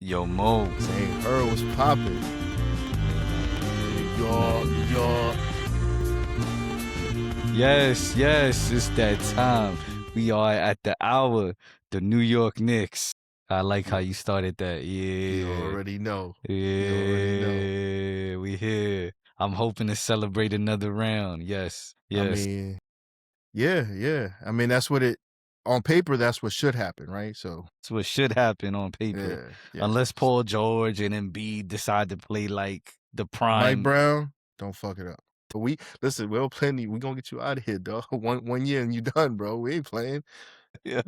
Yo, Mo. Saying her was popping. Yo. Yes, it's that time. We are at the hour. The New York Knicks. I like how you started that. Yeah. You already know. Yeah, we here. I'm hoping to celebrate another round. Yes. I mean, yeah. I mean, that's what on paper, that's what should happen, right? So that's what should happen on paper. Yeah. Unless Paul George and Embiid decide to play like the prime. Mike Brown, don't fuck it up. But we'll play. We gonna get you out of here, dog. One year and you done, bro. We ain't playing. Yeah.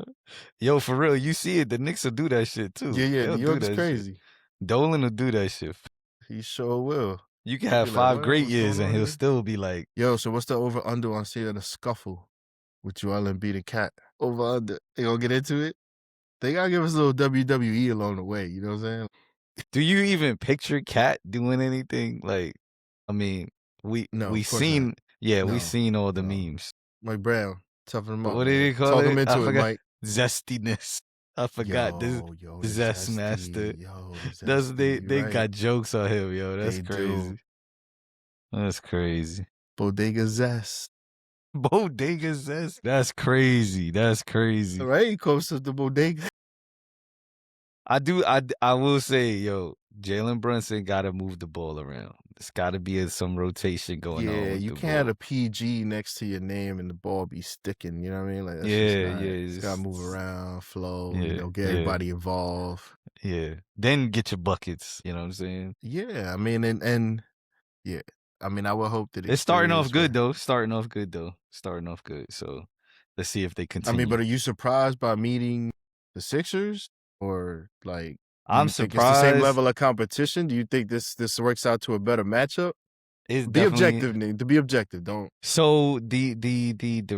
Yo, for real, you see it. The Knicks will do that shit too. Yeah. New York's crazy. Shit. Dolan will do that shit. He sure will. You can have 5 great years and he'll still be like, yo, so what's the over-under on seeing a scuffle with Joel Embiid and Cat? Over-under. They gonna get into it? They gotta give us a little WWE along the way, you know what I'm saying? Do you even picture Cat doing anything? Like, I mean, we seen all the memes. Mike Brown, toughen him up. What did he call Talk it? him into it, Mike. Zestiness. I forgot. Yo, Zest Master. Yo, they got jokes on him, yo. That's crazy. That's crazy. Bodega Zest. Bodega Zest. That's crazy. Right? He comes to the bodega. I will say, yo, Jalen Brunson got to move the ball around. It's got to be some rotation going on. Yeah, you can't have a PG next to your name and the ball be sticking. You know what I mean? Like, that's it's got to move around, flow. Get everybody involved. Yeah, then get your buckets. You know what I'm saying? Yeah, I mean, and yeah, I mean, I would hope that it's starting off good though. Starting off good. So let's see if they continue. I mean, but are you surprised by meeting the Sixers? Or like, I'm surprised. It's the same level of competition. Do you think this works out to a better matchup? Be objective, Nick. To be objective, don't. So the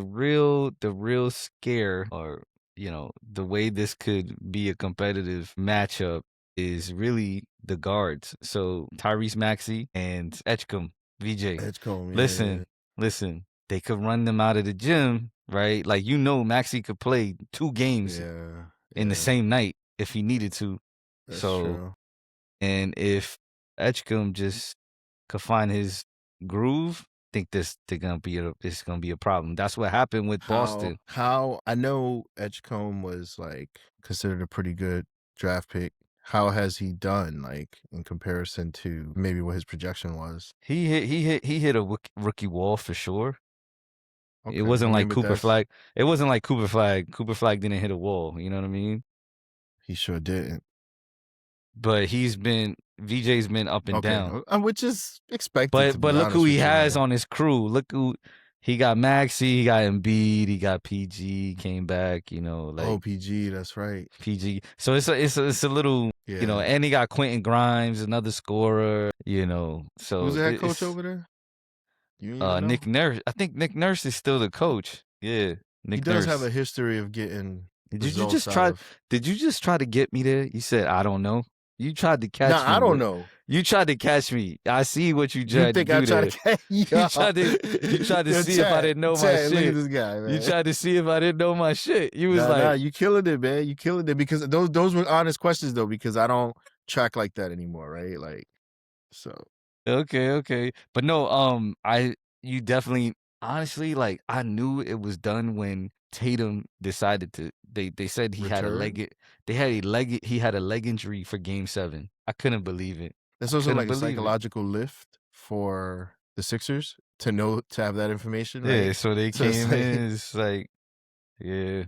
real scare, or the way this could be a competitive matchup is really the guards. So Tyrese Maxey and Edgecombe, VJ. Edgecombe, listen. They could run them out of the gym, right? Like Maxey could play 2 games in the same night if he needed to. That's true. And if Edgecombe just could find his groove, I think this is gonna be a problem. That's what happened with Boston. How I know Edgecombe was like considered a pretty good draft pick. How has he done, like, in comparison to maybe what his projection was? He hit a rookie wall for sure. Okay. It wasn't like Cooper Flag. It wasn't like Cooper Flag. Cooper Flag didn't hit a wall. You know what I mean? He sure didn't. But VJ's been up and down, which is expected. But look who he has on his crew. Look who he got: Maxey, he got Embiid, he got PG. Came back, PG. That's right, PG. So it's a little, and he got Quentin Grimes, another scorer. So who's the head coach over there? Nick Nurse. I think Nick Nurse is still the coach. Yeah, Nick Nurse. He does have a history of getting. Did you just try to get me there? You said I don't know. You tried to catch me. I don't know. You tried to catch me. I see what you tried to do. You tried to see if I didn't know my shit. Look at this guy, man. You tried to see if I didn't know my shit. You was you killing it, man. You killing it, because those were honest questions though, because I don't track like that anymore, right? Like, so. Okay. But no, you definitely, honestly, like, I knew it was done when Tatum decided to. They said he had a leg. He had a leg injury for Game 7. I couldn't believe it. That's also like a psychological lift for the Sixers to have that information. Right? Yeah, so they came in. It's like, yeah,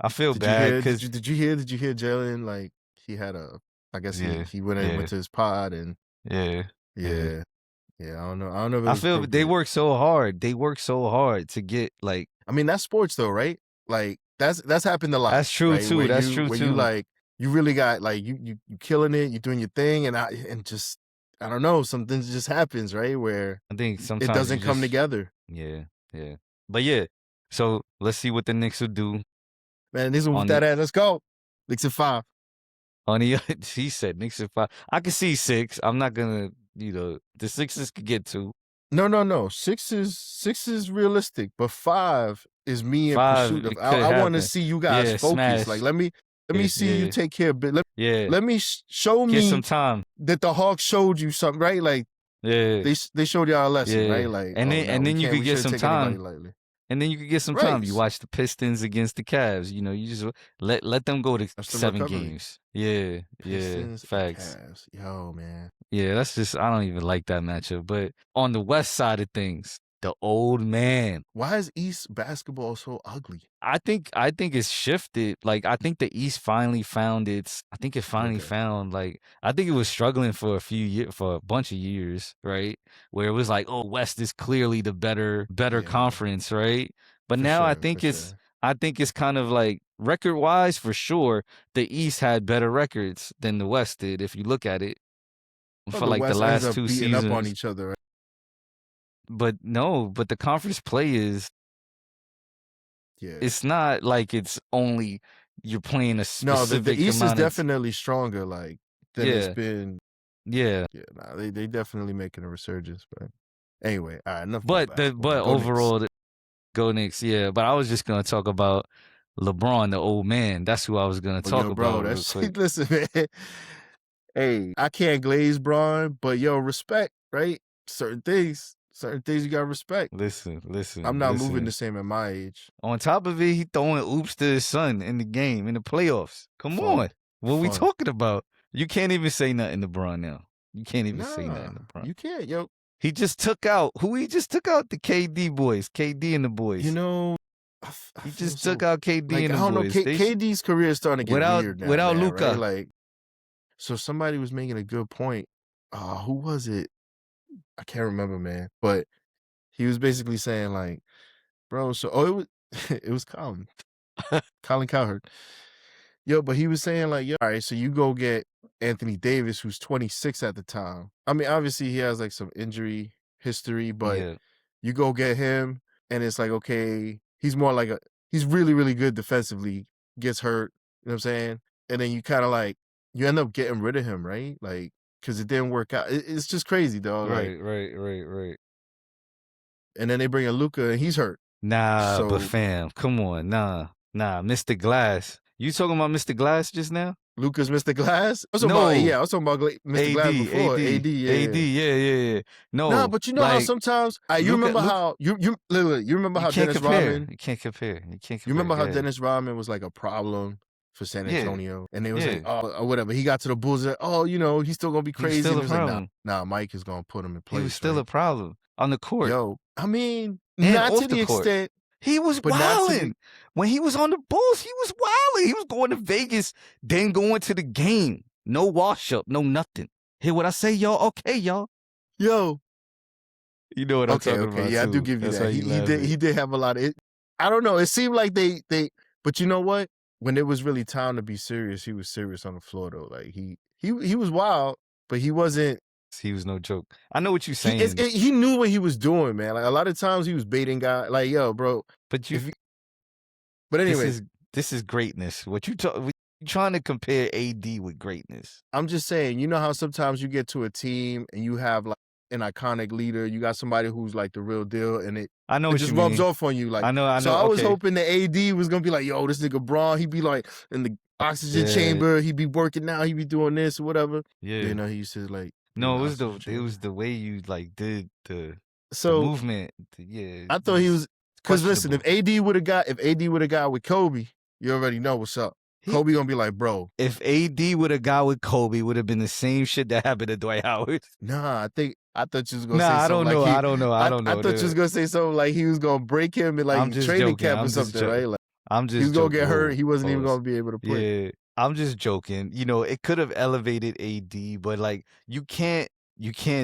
I feel bad because did you hear Jalen, like, he had I guess he went to his pod and I don't know. I feel they work so hard. They work so hard to get, like. I mean, that's sports though, right? Like, that's happened a lot. That's true, right? too. Where that's true, too. You, like, you really got, like, you killing it, you're doing your thing, and just, I don't know, something just happens, right? Where I think sometimes it doesn't come together. Yeah. But yeah, so let's see what the Knicks will do. Man, Knicks will whoop that ass. Let's go. Knicks at 5. He said Knicks at 5. I can see 6. I'm not gonna, the Sixers could get 2. No. 6 is realistic, but 5 is me in pursuit of. I want to see you guys focus. Smash. Like, let me Let me see you yeah, take care of it. yeah. Let me show Get some me time. that the Hawks showed you something, right? Like Yeah, they showed y'all a lesson, yeah. right? Like, And oh then no, we you can't. could We get shouldn't some take anybody time. lightly. And then you could get some time. Right. You watch the Pistons against the Cavs. You know, you just let them go to That's the 7 recovery. games. Yeah, yeah. Pistons and Facts. Cavs. Yo, man. Yeah, that's just I don't even like that matchup. But on the West side of things, the old man. Why is East basketball so ugly? I think it's shifted. Like I think the East finally found its. I think it finally Okay. found like I think it was struggling for a few years for a bunch of years, right? Where it was like, oh, West is clearly the better Yeah, conference, right? But for now sure, for sure. I think it's kind of like record wise for sure. The East had better records than the West did. If you look at it Well, for the like the West ends last up two beating up on seasons, each other, right? but no, but the conference play is Yeah. it's not like it's only you're playing a No, the specific East is amount of definitely stronger, like, than it's yeah, been. yeah. Yeah, nah, they definitely making a resurgence, but anyway, all right, enough about But basketball, man. Go Knicks. overall, go Knicks. Yeah, but I was just gonna talk about LeBron, the old man. That's who I was gonna Oh, talk yo, bro, about real that's quick. listen, man. Hey, I can't glaze Bron, but yo, respect, right? Certain things you gotta respect. I'm not moving the Listen. same at my age. On top of it, he throwing oops to his son in the game in the playoffs. Come on, Fun, what we fun. talking about? You can't even say nothing to LeBron now. You can't even say Nah, nothing to LeBron. you can't, yo. He just took out who he just took out the KD boys, KD and the You boys. know, I He feel just took so out KD like and I the don't know. boys. KD's career is starting to get weird now, Without man. Right? Luca. Like, so somebody was making a good point. Who was it? I can't remember, man. But he was basically saying like, bro. So it was it was Colin Cowherd. Yo, but he was saying like, yo, all right, so you go get Anthony Davis, who's 26 at the time. I mean, obviously he has like some injury history, but Yeah, you go get him, and it's like, okay, he's more like he's really, really good defensively, gets hurt, you know what I'm saying? And then you kind of like, you end up getting rid of him, right? Like, because it didn't work out. It's just crazy, dog. Like, right. and then they bring in Luca, and he's hurt. Nah, but So fam, come on, nah, Mr. Glass. You talking about Mr. Glass just now? Lucas, Mr. Glass. I was talking about, No, yeah, I was talking about Mr. Glass before. AD, yeah. Yeah. Nah, No, but you know how like sometimes you Luca, remember how you literally you remember you how can't Dennis compare. Rodman. You can't compare. You can't You compare. remember Go how ahead. Dennis Rodman was like a problem for San Yeah, Antonio, and they was like, yeah. oh, or whatever. He got to the Bulls, like, oh, you know, he's still gonna be He was crazy, still and a it was like, problem. nah, Mike is gonna put him in He was place, still right? a problem on the court Yo, I mean, and not off to the the court. extent, He was but not to the. wilding. When he was on the Bulls, he was wilding. He was going to Vegas, then going to the game. No wash up, no nothing. Hear what I say, y'all? Okay, y'all. Yo, You know what I'm talking okay, about yeah, I do too. give you That's why that. you He laughing. did have a lot of it. I don't know. It seemed like but you know what? When it was really time to be serious, he was serious on the floor though. Like he was wild, but he wasn't. He was no joke. I know what you're saying, He knew what he was doing, man. Like a lot of times he was baiting guys. Like, yo, bro. but But this anyway, is greatness. What you trying to compare AD with greatness? I'm just saying. You know how sometimes you get to a team and you have like an iconic leader. You got somebody who's like the real deal, and it I know it what you just rubs mean. off on you. Like, I know. so I was Okay. hoping the AD was gonna be like, yo, this nigga Bron. He'd be like in the oxygen Yeah, chamber. He'd be working out. He'd be doing this or whatever. yeah. You know, he used to like be in No, the it was oxygen chamber. the way you like did the So movement. Yeah, I it thought he was was because listen, questionable. if AD would have got with Kobe, you already know what's up. He Kobe gonna be like, bro. If AD would have got with Kobe, would have been the same shit that happened to Dwight Howard. Nah, I thought you was gonna say Nah, I something don't like know. he. I don't know. I thought you was gonna say something like he was gonna break him in I'm like just training joking. camp or something, right? Like I'm he was just gonna joking. get hurt. Whoa, He wasn't even pause. gonna be able to play. Yeah, I'm just joking. You know, it could have elevated AD, but like you can't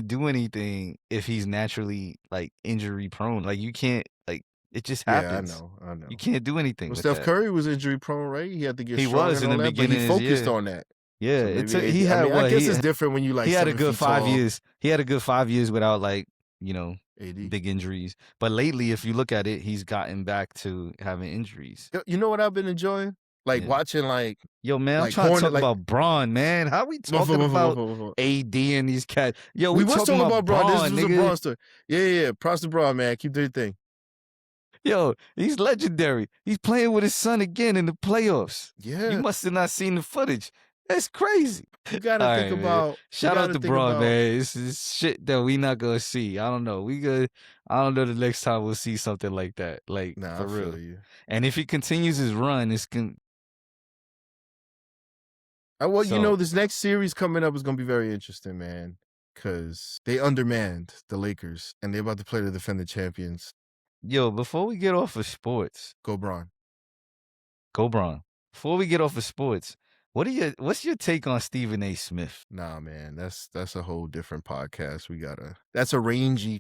do anything if he's naturally like injury prone. Like you can't like it just Yeah, I happens. know. You can't do anything Well, with Steph that. Curry was injury prone, right? He had to get He strong was and in all the that, but he beginning of his focused year. on that. Yeah, So it's maybe he AD. I had mean, I what guess it's different when you like he had a 7 good feet 5 tall. years. He had a good 5 years without like, you know, AD. big injuries. But lately, if you look at it, he's gotten back to having injuries. You know what I've been enjoying? Like Yeah. watching like Yo, man, I'm trying to Hornet talk like. about Bron, man. How we talking about AD and these cats? Yo, We we was talking talking about about Bron. This Bron, was a nigga. Bron story. Yeah. Props to Bron, man. Keep doing your thing. Yo, he's legendary. He's playing with his son again in the playoffs. You Yeah, must have not seen the footage. That's crazy. you gotta All think right, man. about you Shout out gotta to think Bron, about man. It's shit that we not gonna see. I don't know. I don't know the next time we'll see something like that. Like Nah, I for feel real. you. And if he continues his run, Well, so this next series coming up is gonna be very interesting, man, because they undermanned the Lakers, and they're about to play the defending champions. yo, before we get off of sports, Go Bron. go Bron. Before we get off of sports, what's your take on Stephen A. Smith? Nah, man, that's a whole different podcast. That's a rangy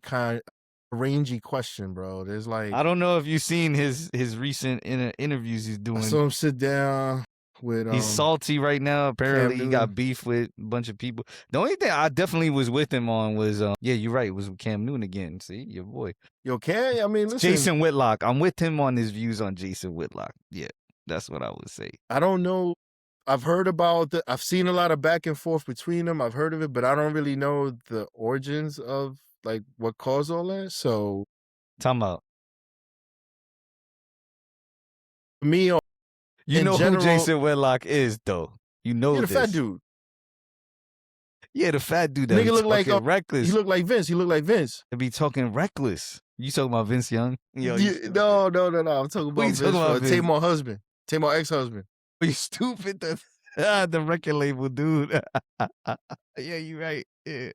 question, bro. There's I like don't know if you've seen his recent interviews he's I doing. saw him sit down with He's salty right now. Cam Apparently, he got Newton. beef with a bunch of people. The only thing I definitely was with him on was, yeah, you're right. It was with Cam Newton again. See, your boy, Yo, Cam. I mean, listen, Jason Whitlock. I'm with him on his views on Jason Whitlock. Yeah, that's what I would say. I don't know. I've seen a lot of back and forth between them. I've heard of it, but I don't really know the origins of like what caused all that. So Talking about, me, you in know who general, Jason Whitlock is, though. You yeah, know the fat this. dude. Yeah, the fat dude that be Nigga look like talking he reckless. looked like Vince. He looked like Vince. That be talking reckless. You talking about Vince Young? Yo, you stupid. No. I'm talking Who you about talking Vince, about, Vince? Tamar husband, Tamar ex-husband. You stupid. The record label dude. Yeah, you right. Yeah.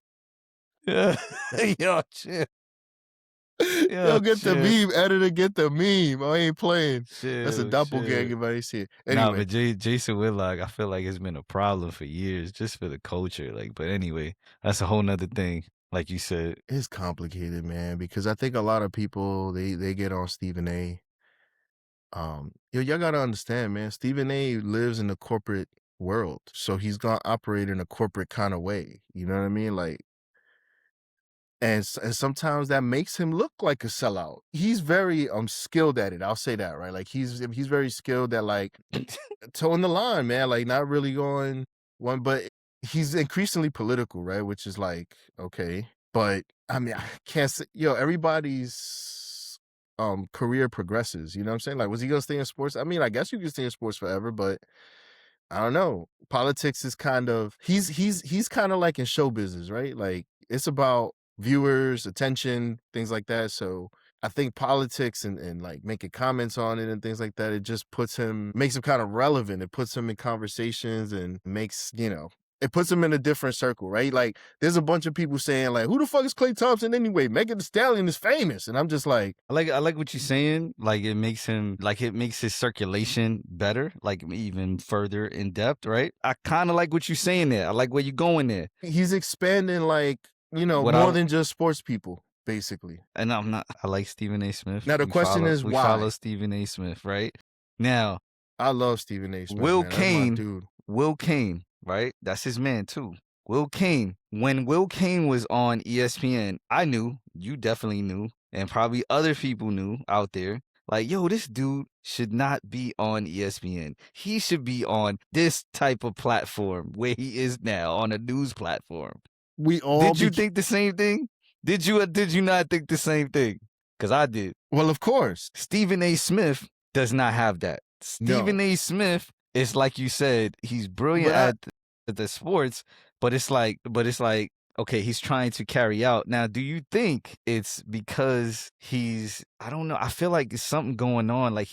Yeah. Yo, chill. Yo, Yo, get the chill. meme, editor. Get the meme. I ain't playing. That's a Chill, doppelganger. chill. If I see it. Nah, Anyway, but Jason Whitlock, I feel like it's been a problem for years, just for the culture. Like, but anyway, that's a whole nother thing. Like you said, it's complicated, man, because I think a lot of people they get on Stephen A. Y'all gotta understand, man. Stephen A. lives in the corporate world, so he's gonna operate in a corporate kind of way. You know what I mean? Like, and sometimes that makes him look like a sellout. He's very skilled at it. I'll say that, right? Like he's very skilled at like towing the line, man. Like not really going one, but he's increasingly political, right? Which is like okay, but I mean, I can't say, everybody's career progresses. You know what I'm saying? Like, was he gonna stay in sports? I mean, I guess you can stay in sports forever, but I don't know. Politics is kind of he's kind of like in show business, right? Like it's about viewers, attention, things like that. So I think politics and like making comments on it and things like that, it just makes him kind of relevant. It puts him in conversations and it puts him in a different circle, right? Like there's a bunch of people saying like, who the fuck is Klay Thompson anyway? Megan Thee Stallion is famous. And I'm just like, I like what you're saying. Like it makes his circulation better, like even further in depth, right? I kind of like what you're saying there. I like where you're going there. he's expanding like, What more I than just sports people, basically. and I'm not. I like Stephen A. Smith. Now the question is We follow why? Stephen A. Smith, right? Now, I love Stephen A. Smith, man. That's my dude. Will Kane, right? That's his man too. Will Kane. When Will Kane was on ESPN, I knew, you definitely knew, and probably other people knew out there. Like, yo, this dude should not be on ESPN. He should be on this type of platform where he is now, on a news platform. We all Did you think the same thing? Did you or did you not think the same thing? Because I did. Well, of course. Stephen A. Smith does not have that. Stephen A. Smith is like you said, he's brilliant at the sports, but it's like, okay, he's trying to carry out. Now, do you think it's because I don't know, I feel like there's something going on, like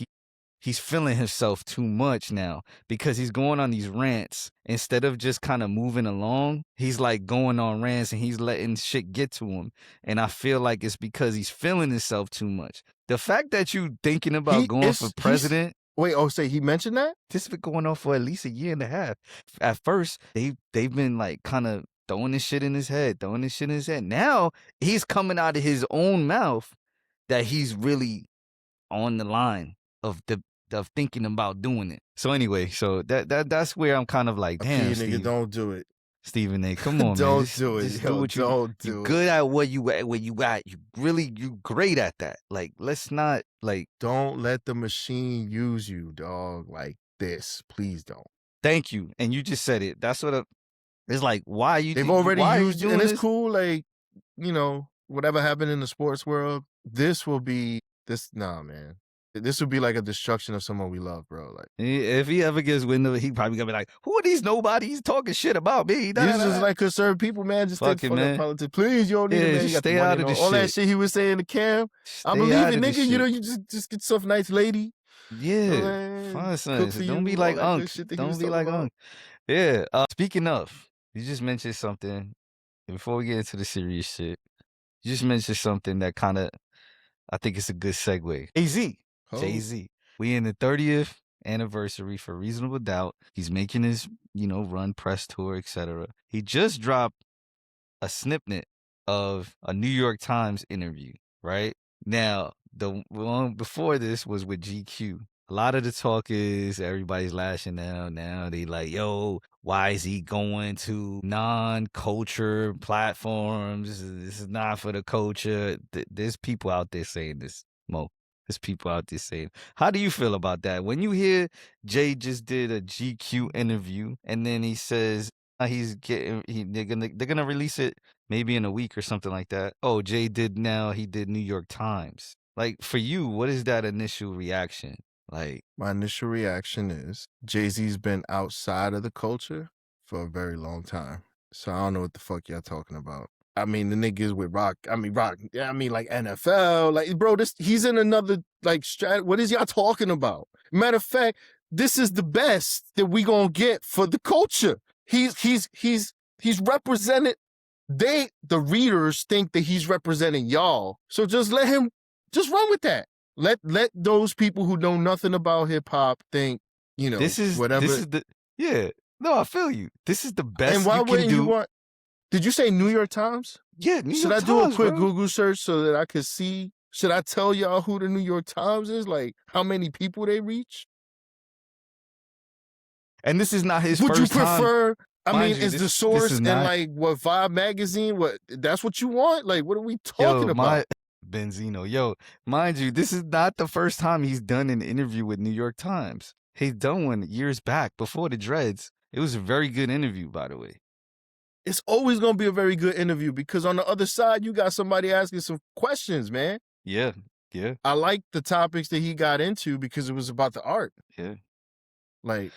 he's feeling himself too much now because he's going on these rants instead of just kind of moving along. He's like going on rants and he's letting shit get to him. And I feel like it's because he's feeling himself too much. The fact that you thinking about going for president. Wait, say he mentioned that? This has been going on for at least a year and a half. At first, they've been like kind of throwing this shit in his head. Now he's coming out of his own mouth that he's really on the line of thinking about doing it. So anyway, so that's where I'm kind of like, damn, okay, Steve, nigga, don't do it. Stephen A. Come on, don't man. do it. Just Yo, do what you good at where you at. You great at that. Like, let's not like. Don't let the machine use you, dog. Like this, please don't. Thank you. And you just said it. That's what it's like. Why you? They've already used you, and it's this? cool. Like whatever happened in the sports world, this will be This nah, man. This would be like a destruction of someone we love, bro. Like If he ever gets wind of it, he probably gonna be like, "Who are these nobodies talking shit about me?" Da, da, these da, just da. like conservative people, man. Just stay the Fuck it, fuck out of man. politics, please. You don't need it, Yeah, man. You just got the stay money out and of all, this all that shit. shit he was saying to Cam. I Stay believe out it, of this nigga. You know, shit. you just get yourself a nice lady. You know what Yeah, I'm saying? fun Cook sons. for Don't be you, all like that good Unc. shit that he was Don't be talking like about. Unc. Yeah. Speaking of, you just mentioned something. Before we get into the serious shit, you just mentioned something that kind of I think it's a good segue. Jay Z. Jay Oh, Z. We in the 30th anniversary for Reasonable Doubt. He's making his, run, press tour, etc. He just dropped a snippet of a New York Times interview, right? Now, the one before this was with GQ. A lot of the talk is everybody's lashing out now. They like, yo, why is he going to non-culture platforms? This is not for the culture. There's people out there saying this, Mo. There's people out there saying. How do you feel about that? When you hear Jay just did a GQ interview and then he says he's getting they're gonna release it maybe in a week or something like that. Oh, Jay did now he did New York Times. Like for you, what is that initial reaction? Like, my initial reaction is Jay-Z's been outside of the culture for a very long time. So I don't know what the fuck y'all talking about. I mean, the niggas with Rock. I mean, Rock. Yeah, I mean, like NFL. Like, bro, he's in another like strat. What is y'all talking about? Matter of fact, this is the best that we gonna get for the culture. He's represented. The readers think that he's representing y'all. So just let him. Just run with that. Let those people who know nothing about hip hop think, this whatever. is the yeah. No, I feel you. This is the And best why you can wouldn't you do. want? Did you say New York Times? Yeah, New Should York I do a Times, quick bro. Google search so that I could see? Should I tell y'all who the New York Times is? Like how many people they reach? And this is not his Would you first time. prefer? I Mind mean, you, is the this source is and not like what Vibe magazine? What that's what you want? Like, what are we talking yo, about? my Benzino. Yo, mind you, this is not the first time he's done an interview with New York Times. He's done one years back before the dreads. It was a very good interview, by the way. It's always gonna be a very good interview because on the other side, you got somebody asking some questions, man. Yeah, yeah, I like the topics that he got into because it was about the art. yeah. Like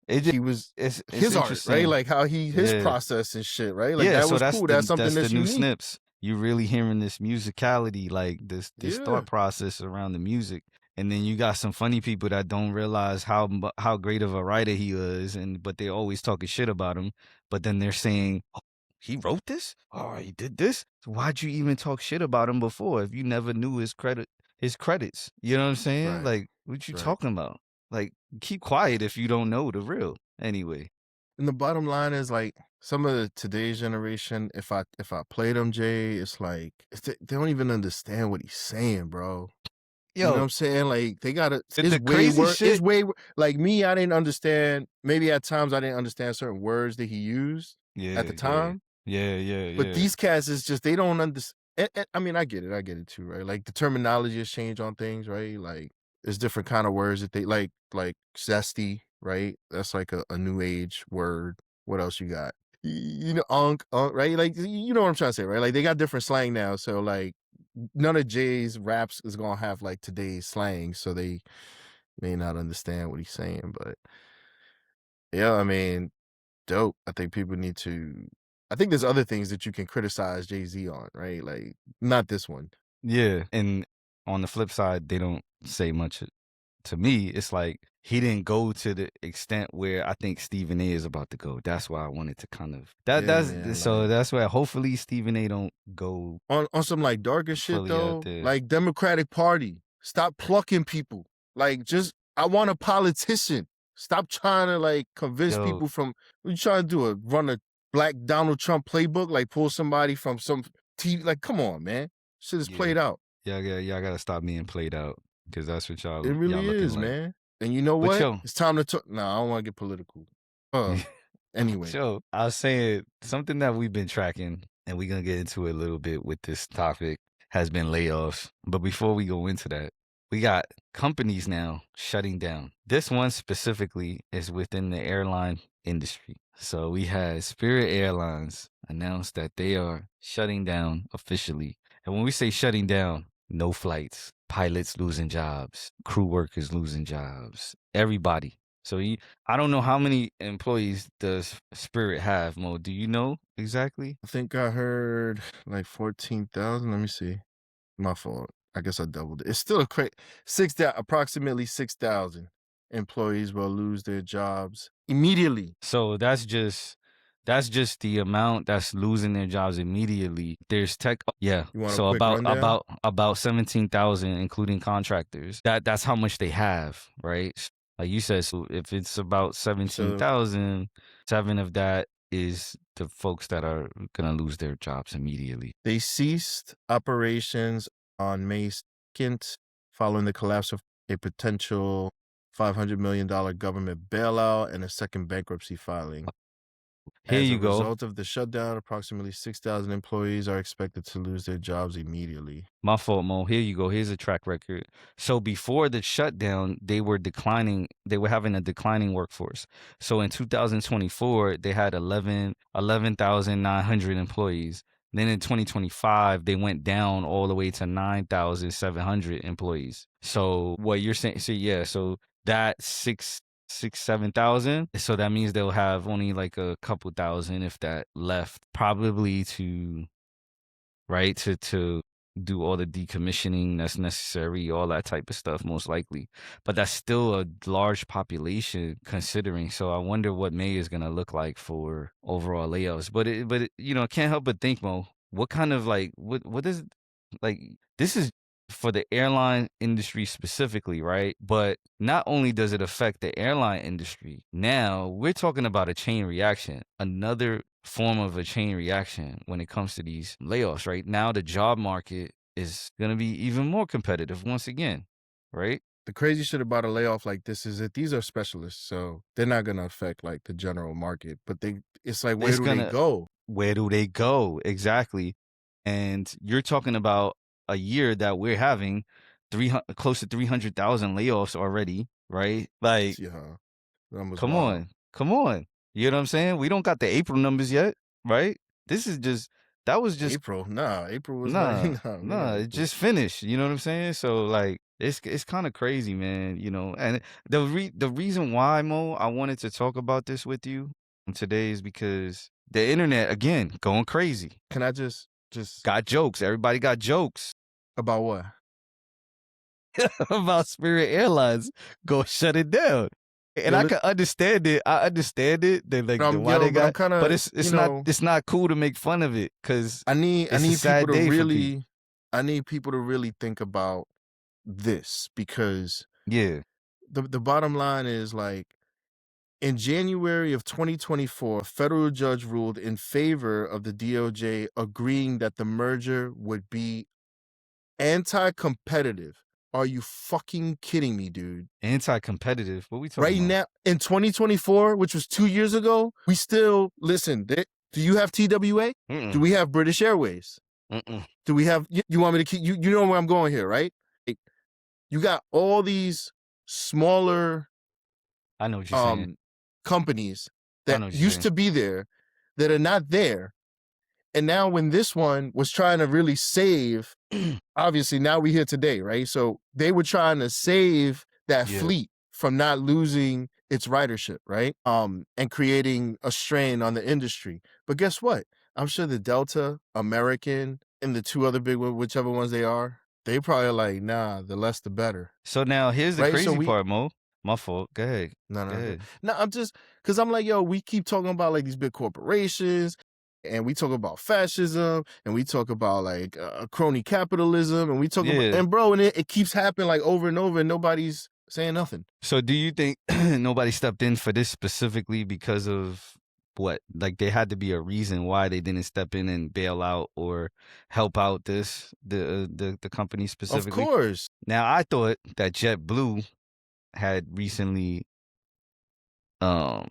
It just, he was it's his art, right? interesting. Like how his Yeah, process and shit, right? Like yeah. that So was cool. That's something that's the that's new unique. snips. You really hearing this musicality, like this Yeah, thought process around the music, and then you got some funny people that don't realize how great of a writer he is, but they're always talking shit about him. But then they're saying, oh, he wrote this, oh, he did this. So why'd you even talk shit about him before if you never knew his credits? You know what I'm saying? right, Like, what you right. talking about? Like, keep quiet if you don't know the real. Anyway, And the bottom line is like some of the today's generation, if I play them, Jay, it's like they don't even understand what he's saying, bro. You know what yo, I'm saying? Like they gotta. It's the way crazy worse. It's shit. like me. I didn't understand. Maybe at times I didn't understand certain words that he used at Yeah, the yeah, time. yeah, yeah, But yeah. these cats is just they don't understand. I mean, I get it. I get it too, right? Like the terminology has changed on things, right? Like there's different kind of words that they like zesty, right? That's like a new age word. What else you got? Unk, right? Like you know what I'm trying to say, right? Like they got different slang now, so like none of Jay's raps is gonna have like today's slang, so they may not understand what he's saying. But yeah, I mean, dope. I think people need to. I think there's other things that you can criticize Jay Z on, right? Like not this one. Yeah, and on the flip side, they don't say much to me. It's like he didn't go to the extent where I think Stephen A is about to go. That's why I wanted to kind of Yeah, man. so Like that's where hopefully Stephen A don't go on some like darker shit fully out though, there. like Democratic Party, stop plucking people. Like just I want a politician. Stop trying to like convince Yo, people from what you trying to do? Run a black Donald Trump playbook? Like pull somebody from some TV? Like come on, man. Shit is yeah, played out. y'all gotta stop being played out because that's what It y'all really looking is, like. man. And you know But what? yo, It's time to talk. No, I don't want to get political. Anyway, so I was saying something that we've been tracking, and we're gonna get into it a little bit with this topic, has been layoffs. But before we go into that, we got companies now shutting down. This one specifically is within the airline industry. So we had Spirit Airlines announce that they are shutting down officially. And when we say shutting down, no flights, pilots losing jobs, crew workers losing jobs, everybody. So I don't know how many employees does Spirit have, Mo. Do you know exactly? I think I heard like 14,000. Let me see. My fault. I guess I doubled it. It's still a crazy approximately 6,000 employees will lose their jobs immediately. So that's just the amount that's losing their jobs immediately. There's yeah. You want a So quick rundown? about 17,000, including contractors. That's how much they have, right? Like you said, so if it's about So 17,000, 7 of that is the folks that are gonna lose their jobs immediately. they ceased operations on May 2nd following the collapse of a potential $500 million government bailout and a second bankruptcy filing. Here As a you go. result of the shutdown, approximately 6,000 employees are expected to lose their jobs immediately. My fault, Mo. Here you go. Here's a track record. So before the shutdown, they were declining. They were having a declining workforce. So in 2024, they had 11,900 employees. Then in 2025, they went down all the way to 9,700 employees. So what you're saying, so yeah, so that 7,000. So that means they'll have only like a couple thousand, if that, left, probably to right? To do all the decommissioning that's necessary, all that type of stuff, most likely. But that's still a large population considering. So I wonder what May is gonna look like for overall layoffs. But you know, I can't help but think, Mo, what kind of like what is like this is for the airline industry specifically, right? But not only does it affect the airline industry, now we're talking about a chain reaction, another form of a chain reaction when it comes to these layoffs, right? Now the job market is going to be even more competitive once again, right? The crazy shit about a layoff like this is that these are specialists, so they're not gonna affect like the general market. But it's like, where It's do they gonna, go? where do they go? Exactly. And you're talking about a year that we're having 300, close to 300,000 layoffs already, right? Like, Yeah, that was come wild. on, come on. You know what I'm saying? We don't got the April numbers yet, right? This is just, that was just, April, nah, April was not. nah, Nah, we're not nah, it April. just finished. You know what I'm saying? So like, it's kind of crazy, man. You know, and the reason why, Mo, I wanted to talk about this with you today is because the internet again going crazy. Can I just Got jokes. Everybody got jokes about what? about Spirit Airlines. Go shut it down. And Yo, I can understand it. I understand it. They like the why they but I'm got, kind but of, it's not cool to make fun of it because I it's a need people sad to day for people. really, I need people to really think about this because Yeah. the bottom line is like, in January of 2024, a federal judge ruled in favor of the DOJ, agreeing that the merger would be anti-competitive. Are you fucking kidding me, dude? Anti-competitive. What we talking Right about? now, in 2024, which was 2 years ago, we still listen. Do you have TWA? Do Mm-mm. we have British Airways? Mm-mm. Do we have? You want me to keep? You know where I'm going here, right? Like, you got all these smaller I know what you're saying. companies I that know what you're used saying. to be there that are not there. And now when this one was trying to really save, obviously now we here today, right? So they were trying to save that Yeah. fleet from not losing its ridership, right? And creating a strain on the industry. But guess what? I'm sure the Delta, American, and the two other big ones, whichever ones they are, they probably are like, nah, the less the better. So now here's the Right? So crazy we part, Mo. My fault. Go ahead. no, Go no, good. ahead. No, I'm just because I'm like, yo, we keep talking about like these big corporations, and we talk about fascism, and we talk about like crony capitalism, and we talk about, Yeah. and bro, and it keeps happening like over and over, and nobody's saying nothing. So do you think nobody stepped in for this specifically because of what? Like there had to be a reason why they didn't step in and bail out or help out the company Of specifically. course. Now I thought that JetBlue had recently um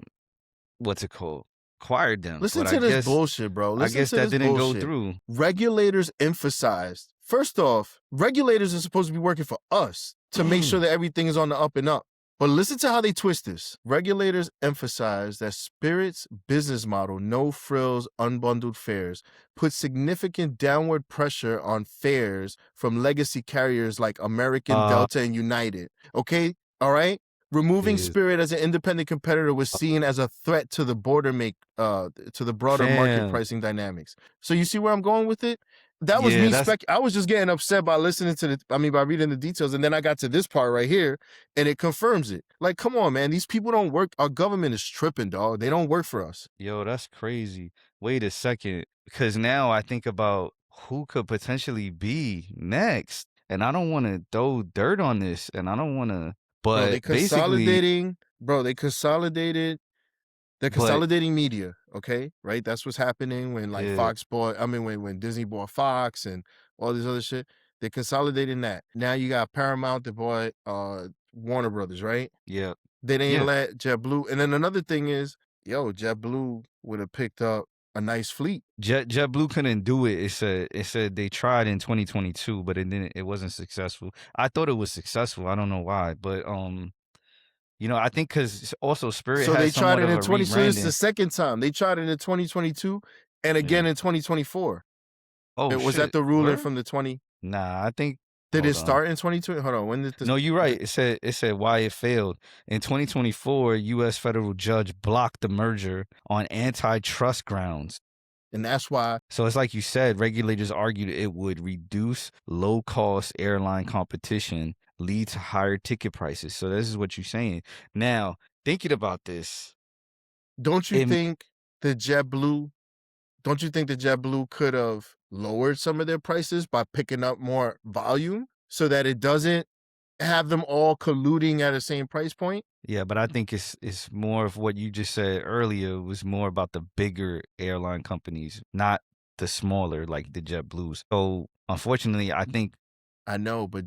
what's it called? Acquired them, Listen but to this bullshit, bro. I Listen guess to that this didn't go bullshit. through. Regulators emphasized, first off, regulators are supposed to be working for us to make sure that everything is on the up and up. But listen to how they twist this. Regulators emphasize that Spirit's business model, no frills, unbundled fares, puts significant downward pressure on fares from legacy carriers like American, Uh, Delta, and United. Okay? All right? Removing is Spirit as an independent competitor was seen as a threat to the to the broader market fam. pricing dynamics. So you see where I'm going with it? That was Yeah, me that's I was just getting upset by listening to by reading the details, and then I got to this part right here, and it confirms it. Like, come on, man. These people don't work. Our government is tripping, dog. They don't work for us. yo, that's crazy. Wait a second, because now I think about who could potentially be next, and I don't want to throw dirt on this, and I don't want to, Bro, but basically, they consolidated. They're but consolidating media, okay? Right? That's what's happening when like yeah, when Disney bought Fox and all this other shit. They're consolidating that. Now you got Paramount that bought Warner Brothers, right? yeah, They didn't yeah. let JetBlue. And then another thing is, yo, JetBlue would have picked up a nice fleet. JetBlue couldn't do it. It said they tried in 2022, but it wasn't successful. I thought it was successful. I don't know why, but I think because also Spirit So they has tried somewhat it of in a 20. So this is the rebranding. second time. They tried it in 2022 and Yeah. again in 2024. Oh It was that shit. the ruling Where? from the 20. Nah, I think. Did it Hold on. start in 2020? Hold on. When did this No, you're right. It said why it failed. In 2024, U.S. federal judge blocked the merger on antitrust grounds. and that's why So it's like you said, regulators argued it would reduce low-cost airline competition, lead to higher ticket prices. So this is what you're saying. Now, thinking about this, don't you it, think the JetBlue don't you think the JetBlue could have lowered some of their prices by picking up more volume so that it doesn't have them all colluding at the same price point? yeah, but I think it's more of what you just said earlier. It was more about the bigger airline companies, not the smaller like the JetBlues. So unfortunately, I think I know, but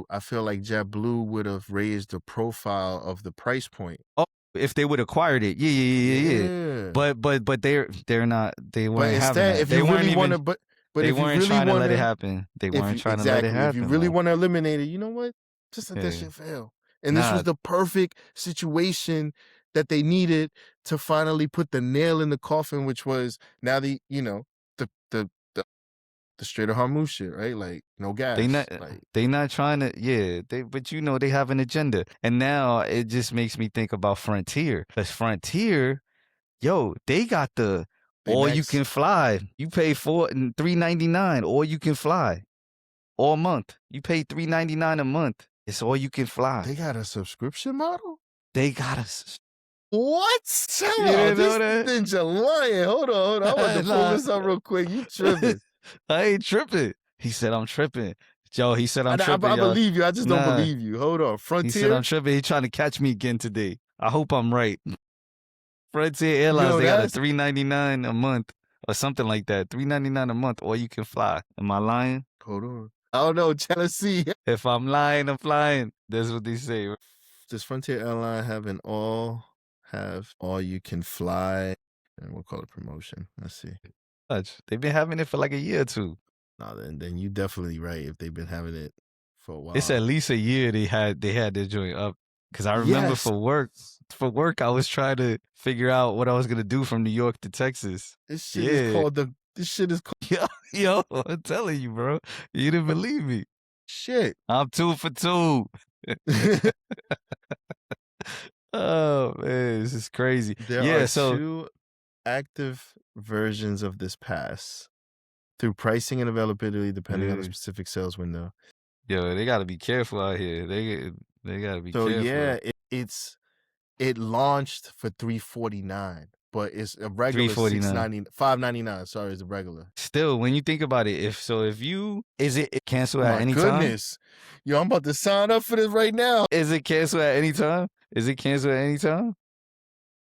I feel like JetBlue would have raised the profile of the price point. oh, if they would acquired it, yeah, yeah, yeah, yeah, yeah. Yeah. But they're not. They But weren't having instead, that. if you They weren't really want even. to, but They if you weren't really trying to want let it to, happen. They weren't trying to let it if you happen, really man. want to eliminate it, you know what? Just let that Yeah. shit fail. And this was Nah, the perfect situation that they needed to finally put the nail in the coffin, which was now the the the, the straight Hormuz shit, right? Like no they not gas, like they not trying to, yeah, but they have an agenda. And now it just makes me think about Frontier. Cause Frontier, yo, they got the they all you next. can fly. You pay $3.99, all you can fly all month. You pay $3.99 a month. It's all you can fly. They got a subscription model. They got us. What? You Tell out didn't know this that? ninja lying. Hold on. I'm about to pull Nah. this up real quick. You tripping? I ain't tripping. He said I'm tripping. Joe, he said I'm I tripping, y'all. believe you. I just don't Nah. believe you. Hold on. He said I'm Frontier? tripping. He trying to catch me again today. I hope I'm right. Frontier Airlines, Yo, they got a that's $3.99 a month or something like that. $3.99 a month, or you can fly. Am I lying? hold on. I don't know. Jealousy. If I'm lying, I'm flying. That's what they say. Does Frontier Airline have all you can fly? And we'll call it promotion. Let's see. They've been having it for like a year or two. No, then you definitely right if they've been having it for a It's at while. least a year they had their joint up. Cause I remember Yes. for work, I was trying to figure out what I was gonna do from New York to Texas. This shit is Yeah. called this shit is called Yo, I'm telling you, bro. You didn't believe me. shit. I'm 2 for 2. Oh man, this is crazy. There Yeah, are so two active versions of this pass through pricing and availability depending on the yeah. specific sales window. Yo, they gotta be careful out here. They gotta be So careful. yeah, it launched for $349, but it's a regular 349. $599. Sorry, it's a regular. Still, when you think about it, if you is it cancel Oh at my any time? goodness. Yo, I'm about to sign up for this right now. Is it cancel at any time? Is it cancel at any time?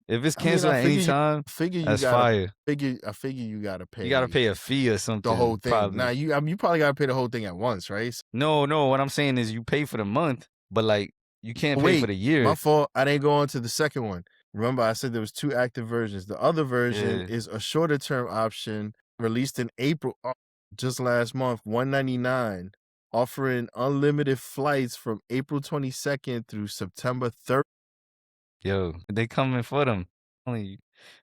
If it's I mean, canceled at any time, that's fire. I figure you gotta You gotta pay pay a fee or the whole something, thing. Now probably. you probably gotta pay the whole thing at once, right? No, no, what I'm saying is you pay for the month, but like you can't pay for Wait, the my year. fault. I didn't go on to the second one. Remember, I said there was two active versions. The other version Yeah. is a shorter term option released in April, just last month, $199, offering unlimited flights from April 22nd through September 3rd. Yo, they coming for them. Telling you.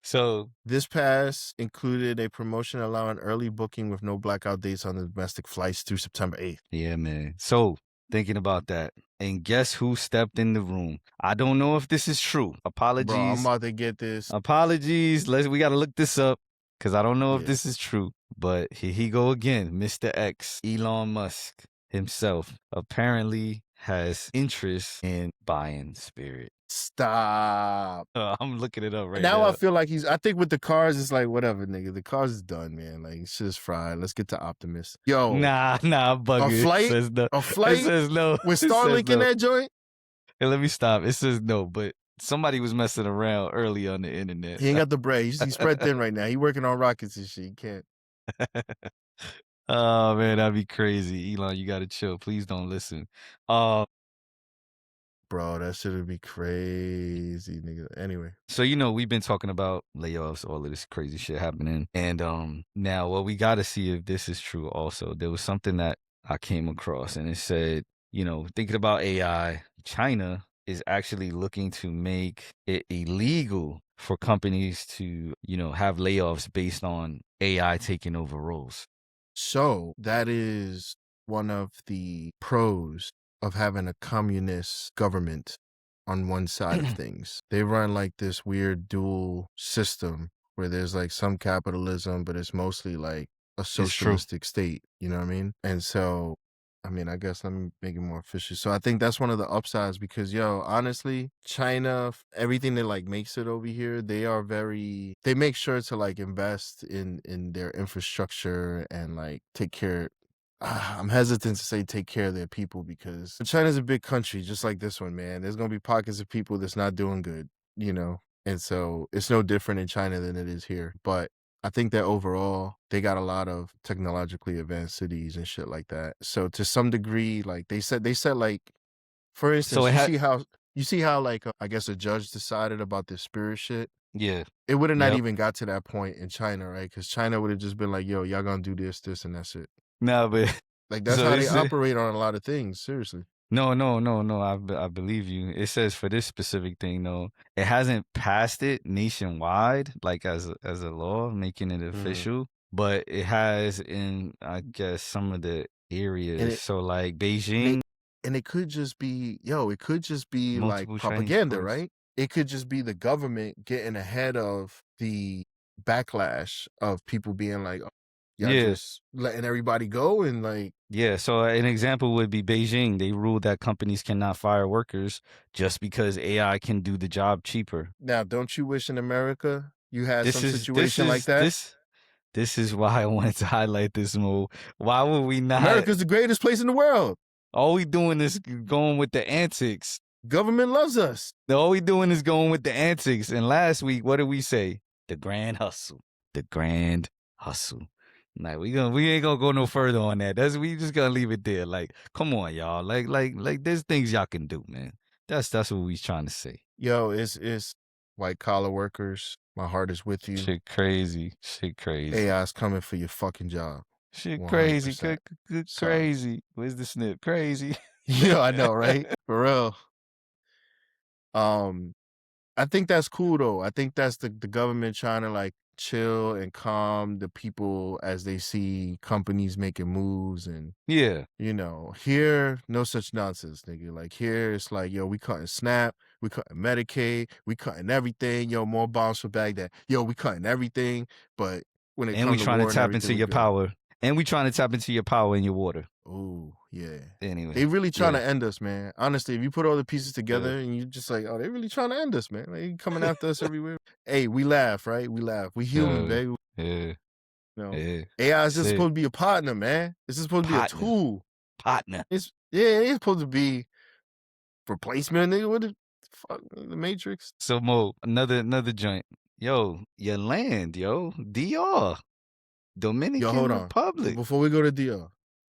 So This pass included a promotion allowing early booking with no blackout dates on the domestic flights through September 8th. yeah, man. So thinking about that, and guess who stepped in the room? I don't know if this is true. Bro, I'm Apologies. about to get this. Apologies. We gotta look this up because I don't know if Yeah. this is true. But here he go again. Mr. X, Elon Musk himself, apparently has interest in buying Spirit. Stop. I'm looking it up right Now I now. feel like I think with the cars, it's like, whatever, nigga. The cars is done, man. Like, it's just fried. Let's get to Optimus. Yo, Nah, I'm a bugging. It flight, says no. a It flight says no. with It says Starlink in no. that joint? Hey, let me stop. It says no, but somebody was messing around early on the internet. He ain't got the bread. He's spread thin right now. He working on rockets and shit. He can't. Oh man, that'd be crazy. Elon, you gotta chill. Please don't listen. Uh Bro, that shit would be crazy, nigga. Anyway. so we've been talking about layoffs, all of this crazy shit happening. And now well, we gotta see if this is true also. There was something that I came across and it said, thinking about AI, China is actually looking to make it illegal for companies to, have layoffs based on AI taking over roles. So that is one of the pros of having a communist government on one side of things. They run like this weird dual system where there's like some capitalism, but it's mostly like a It's true. socialistic state. You know what I mean? And so, I mean, I guess let me make it more official. So I think that's one of the upsides because, yo, honestly, China, everything that like makes it over here, they make sure to like invest in their infrastructure and like take care. I'm hesitant to say take care of their people because China's a big country, just like this one, man. There's gonna be pockets of people that's not doing good, you know, and so it's no different in China than it is here. But I think that overall they got a lot of technologically advanced cities and shit like that. So to some degree, like they said like, for So instance, it had you see how like I guess a judge decided about this spirit shit. yeah. It would have not Yep. even got to that point in China, right? Because China would have just been like, "Yo, y'all gonna do this, this, and that's it." No, but Like that's so how it they said operate on a lot of things. Seriously. no, no, no, no. I believe you. It says for this specific thing though, it hasn't passed it nationwide, like as a law, making it Mm. official, but it has in I guess some of the And areas. it So like and it Beijing, and it could just be, yo, it could just be like multiple Chinese propaganda, schools. right? It could just be the government getting ahead of the backlash of people being like, oh, y'all Yeah. just letting everybody go and like, Yeah, so an example would be Beijing. They ruled that companies cannot fire workers just because AI can do the job cheaper. now don't you wish in America you had This some is this situation like is that? this this is why I wanted to highlight this move. Why would we not? America's the greatest place in the world. All we doing is going with the antics. Government loves us. All we doing is going with the antics. And last week, what did we say? The grand hustle. The grand hustle. Like we ain't gonna go no further on that. We just gonna leave it there. Like, come on, y'all. Like there's things y'all can do, man. That's what we trying to say. Yo, it's white collar workers. My heart is with you. Shit crazy. Shit crazy. AI's coming for your fucking job. Shit crazy. 100%. Good Sorry. crazy. Where's the snip? Crazy. Yeah, I know, right? For real. Um, I think that's cool though. I think that's the government trying to like chill and calm the people as they see companies making moves and Yeah. here, no such nonsense, nigga. Like here, it's like, yo, we cutting SNAP, we cutting Medicaid, we cutting everything. Yo, more bombs for Baghdad. Yo, we cutting everything. But when it And we comes to trying to war and tap everything, into we your good. power. And we trying to tap into your power and your water. Oh, yeah. Anyway. They really trying Yeah. to end us, man. Honestly, if you put all the pieces Yeah. together and you just like, oh, they really trying to end us, man. Like, coming after us everywhere. Hey, we laugh, right? We laugh. We human, baby. Yeah. You know, Yeah. AI is That's just it. supposed to be a partner, man. It's just supposed to be a Partner. tool. Partner. It ain't supposed to be replacement, nigga. What the fuck? The Matrix? So Mo, another joint. Yo, your land, yo. DR. Yo, hold Dominican on. Republic. Before we go to DR. All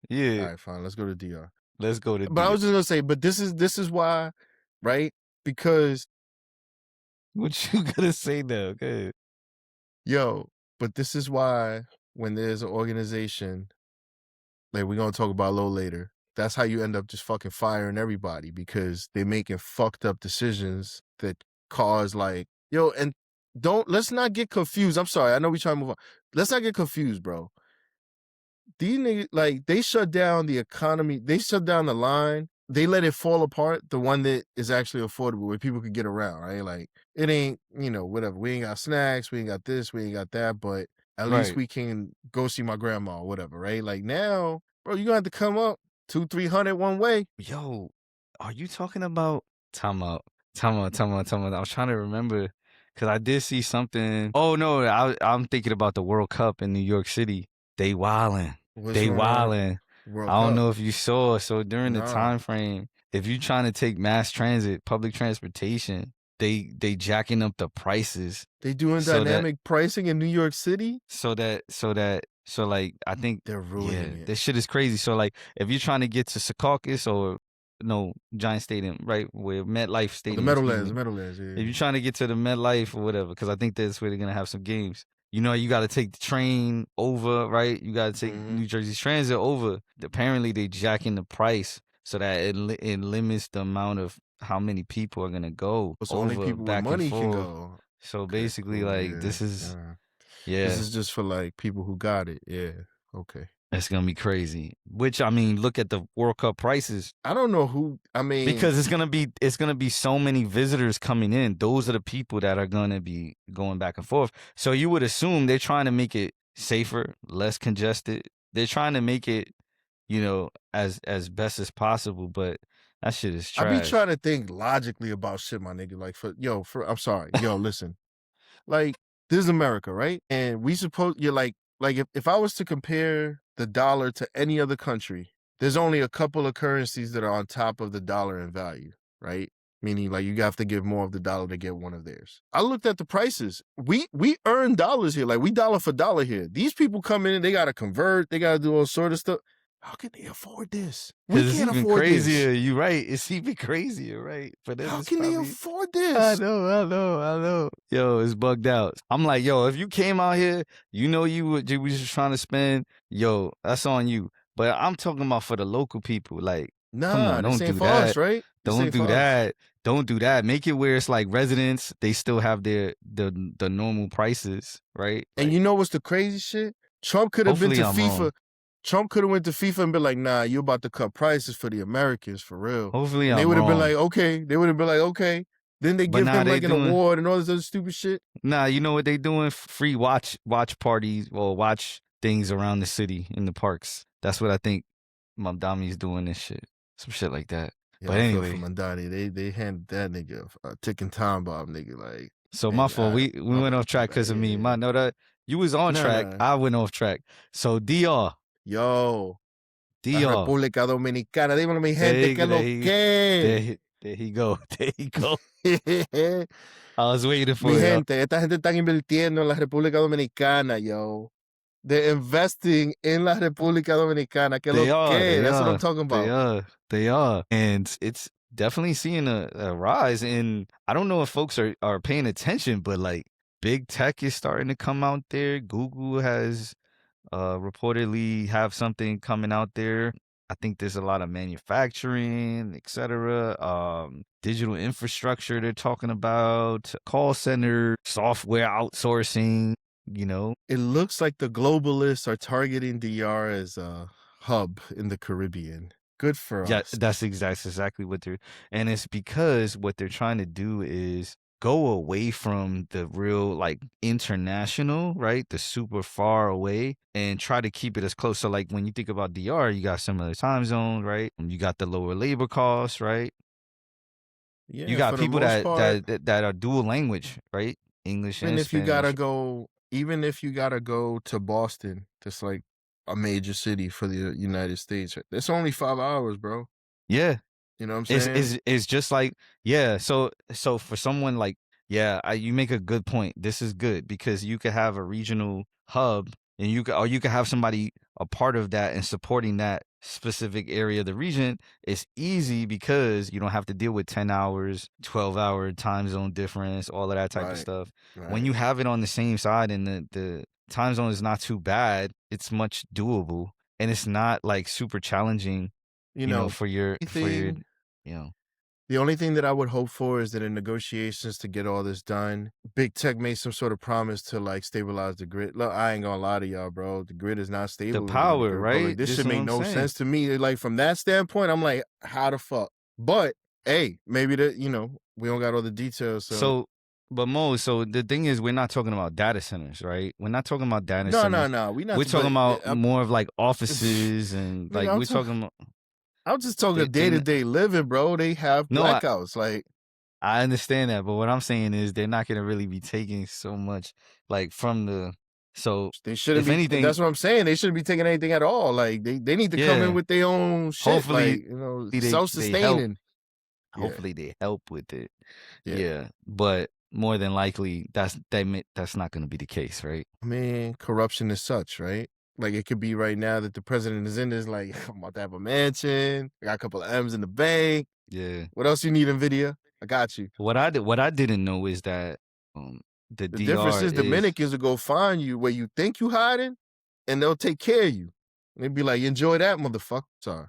Yeah. right, fine. Let's go to DR. Let's go to But I DR. was just gonna say, but this is why, right? Because What you gonna say now? Okay. yo, but this is why when there's an organization, like we're gonna talk about a little later, that's how you end up just fucking firing everybody because they're making fucked up decisions that cause like, yo, and let's not get confused. I'm sorry. I know we trying to move on. Let's not get confused, bro. These niggas, like, they shut down the economy. They shut down the line. They let it fall apart. The one that is actually affordable where people could get around, right? Like, it ain't, whatever. We ain't got snacks. We ain't got this. We ain't got that. But at least Right. we can go see my grandma or whatever, right? Like now, bro, you gonna have to come up 200-300 one way. Yo, are you talking about time out. I was trying to remember because I did see something. Oh no, I'm thinking about the World Cup in New York City. They wildin'. What's They going on? wildin'. World I don't Cup. know if you saw. So during the Nah. time frame, if you trying to take mass transit, public transportation, they jacking up the prices They doing so that dynamic pricing in New York City? so like I think They're ruining yeah, it. this shit is crazy. So like if you're trying to get to Secaucus or no Giant Stadium, right, where MetLife Oh, the Stadium, excuse Meadowlands, the me. Meadowlands, If yeah. you're trying to get to the MetLife or whatever, because I think that's where they're gonna have some games. You know, you got to take the train over, right? You got to take Mm-hmm. New Jersey Transit over. Apparently, they jacking the price so that it limits the amount of how many people are gonna go So only over people with back and money can forth. go. So Okay, basically, cool. like Yeah. this is Yeah. This yeah. is just for like people who got it. Yeah. Okay. It's gonna be crazy. Which I mean, look at the World Cup prices I don't know who. I mean, because it's gonna be so many visitors coming in. Those are the people that are gonna be going back and forth. So you would assume they're trying to make it safer, less congested. They're trying to make it, as best as possible. But that shit is I be trash. trying to think logically about shit, my nigga. Like I'm sorry. Yo, listen. Like, this is America, right? And we suppose you're like if I was to compare the dollar to any other country, there's only a couple of currencies that are on top of the dollar in value, right? Meaning like you have to give more of the dollar to get one of theirs. I looked at the prices. We earn dollars here. Like we dollar for dollar here. These people come in and they gotta convert, they gotta do all sort of stuff. How can they afford this? We Cause it's can't even afford this. crazier. You right. It's even crazier, right? For them, How it's can they probably afford I this? know, I know, I know. Yo, it's bugged out. I'm like, yo, if you came out here, you was just trying to spend, yo, that's on you. But I'm talking about for the local people. Like, come Nah, on, this don't ain't do for us, that. right? This Don't ain't do for us. that. Don't do that. Make it where it's like residents, they still have the normal prices, right? And Like, you know what's the crazy shit? Trump could have been hopefully to I'm wrong. FIFA. Trump could have went to FIFA and been like, "Nah, you about to cut prices for the Americans for real." Hopefully And they I'm would have been like, wrong. "Okay." They would have been like, "Okay." Then they But give nah, him they like an doing award and all this other stupid shit. Nah, you know what they doing? Free watch parties or watch things around the city in the parks. That's what I think Mamdami's doing this shit. Some shit like that. Yeah, But I feel for anyway, Mandani. They handed that nigga a ticking time bomb, nigga. Like, so my and fault. We all went right, off my track bad. because of me. Yeah, My no that you was on no, track. no. I went off track. So DR. Yo, la DR. República Dominicana. Dímelo, mi There gente, he que there lo he que. there he go. There he go. I was waiting Mi for it. gente, esta gente está invirtiendo en la República Dominicana, yo. They're investing in la República Dominicana. Que lo They are, que? they That's what I'm are, talking they about. are, they are. And it's definitely seeing a rise. And I don't know if folks are paying attention, but like big tech is starting to come out there. Google has reportedly have something coming out there. I think there's a lot of manufacturing, etc. Digital infrastructure they're talking about, call center, software outsourcing, you know. It looks like the globalists are targeting DR as a hub in the Caribbean. Good for Yeah, us. that's exactly what they're and it's because what they're trying to do is go away from the real like international, right? The super far away and try to keep it as close. So like when you think about DR, you got similar time zones, right? You got the lower labor costs, right? You Yeah, got for the people most part, that are dual language, right? English and Spanish. even if you gotta go to Boston, that's like a major city for the United States. It's only 5 hours, bro. Yeah, You know what I'm It's saying? is it's just like yeah, so for someone like yeah, you make a good point. This is good because you could have a regional hub and you could have somebody a part of that and supporting that specific area of the region. It's easy because you don't have to deal with 10 hours, 12-hour time zone difference, all of that type of Right, stuff. When right. you have it on the same side and the time zone is not too bad, it's much doable and it's not like super challenging You know, for your thing you know. The only thing that I would hope for is that in negotiations to get all this done, big tech made some sort of promise to like stabilize the grid. Look, I ain't gonna lie to y'all, bro. The grid is not The stable in power, Dominican Republic. right? This This should is what make I'm no saying. sense to me. Like from that standpoint, I'm like, how the fuck? But hey, maybe we don't got all the details. So So, but Mo, so the thing is, we're not talking about data centers, right? We're not talking about data centers. no. We not We're to, but talking about more of like offices and like nigga, we're talking about I'm just talking day to they day living, bro. They have no, blackouts. Like I understand that, but what I'm saying is they're not gonna really be taking so much like from the so they shouldn't if be. anything, That's what I'm saying. They shouldn't be taking anything at all. Like they need to come in yeah, with their own shit. hopefully Like self they help. sustaining. Yeah, Hopefully they help with it. yeah. Yeah, but more than likely that's not gonna be the case, right? I mean, corruption is such, right? Like it could be right now that the president is in this. Like I'm about to have a mansion. I got a couple of M's in the bank. Yeah. What else you need, Nvidia? I got you. What I didn't know is that the The difference DR is is Dominicans will go find you where you think you hiding, and they'll take care of you. And they'd be like, enjoy that, motherfucker. Sorry.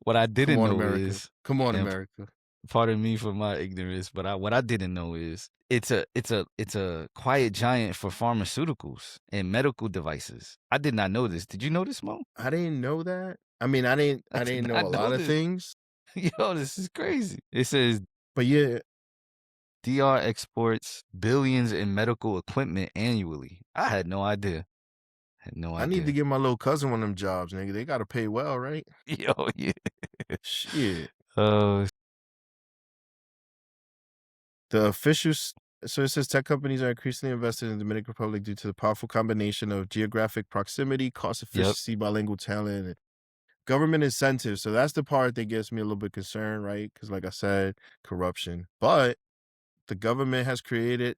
what I Come didn't on, know America. is Come on, and America. pardon me for my ignorance, but what I didn't know is it's a quiet giant for pharmaceuticals and medical devices. I did not know this. Did you know this, Mo? I didn't know that. I mean, I I did didn't know a not know lot of this. things, Yo, this is crazy. It says but yeah, DR exports billions in medical equipment annually. I had no idea. Had no I need to idea. get my little cousin one of them jobs, nigga. They gotta pay well, right? Yo, yeah. Shit. Uh, The officials so it says tech companies are increasingly invested in the Dominican Republic due to the powerful combination of geographic proximity, cost yep. efficiency, bilingual talent, and government incentives. So that's the part that gets me a little bit concerned, right? Because like I said, corruption. But the government has created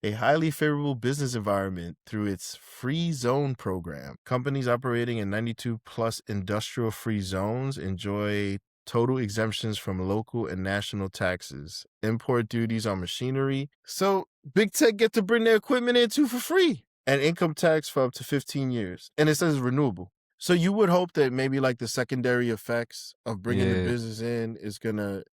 a highly favorable business environment through its free zone program. Companies operating in 92 plus industrial free zones enjoy total exemptions from local and national taxes, import duties on machinery. So big tech get to bring their equipment in too for free, and income tax for up to 15 years. And it says renewable. So you would hope that maybe like the secondary effects of bringing the Yeah. business in is gonna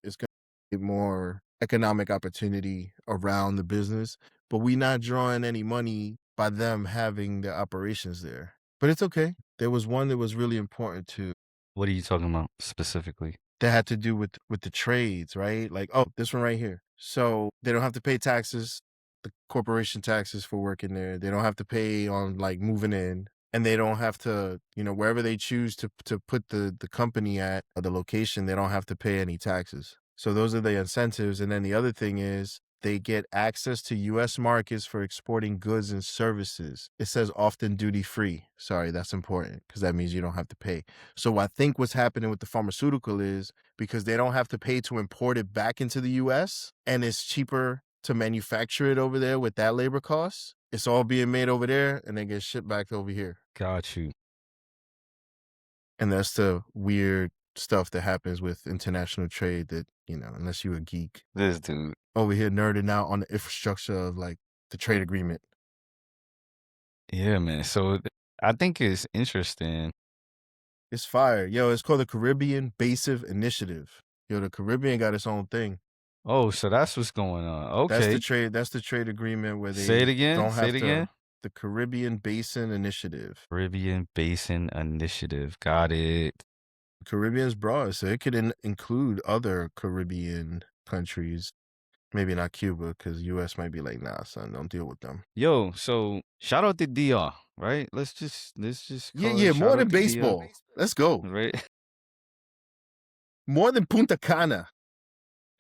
get more economic opportunity around the business, but we not drawing any money by them having their operations there. But it's okay. There was one that was really important too What are you talking about specifically? that had to do with the trades, right? Like, oh, this one right here. So they don't have to pay taxes, the corporation taxes for working there. They don't have to pay on like moving in. And they don't have to, wherever they choose to put the company at or the location, they don't have to pay any taxes. So those are the incentives. And then the other thing is they get access to US markets for exporting goods and services. It says often duty free. Sorry, that's important because that means you don't have to pay. So I think what's happening with the pharmaceutical is because they don't have to pay to import it back into the US and it's cheaper to manufacture it over there with that labor cost. It's all being made over there and then gets shipped back over here. Got you. And that's the weird stuff that happens with international trade that, unless you're a geek This dude. over here nerding out on the infrastructure of like the trade agreement. Yeah, man. So I think it's interesting. It's fire. Yo, it's called the Caribbean Basin Initiative. Yo, the Caribbean got its own thing. Oh, so that's what's going on. Okay. That's the trade agreement where Say it they again. don't Say it have again. to the Caribbean Basin Initiative. Caribbean Basin Initiative. Got it. Caribbean's broad, so it could include other Caribbean countries. Maybe not Cuba, because US might be like, nah, son, don't deal with them. Yo, so shout out to DR, right? Let's just call Yeah, it more shout than out to DR, baseball. Let's go. right? More than Punta Cana.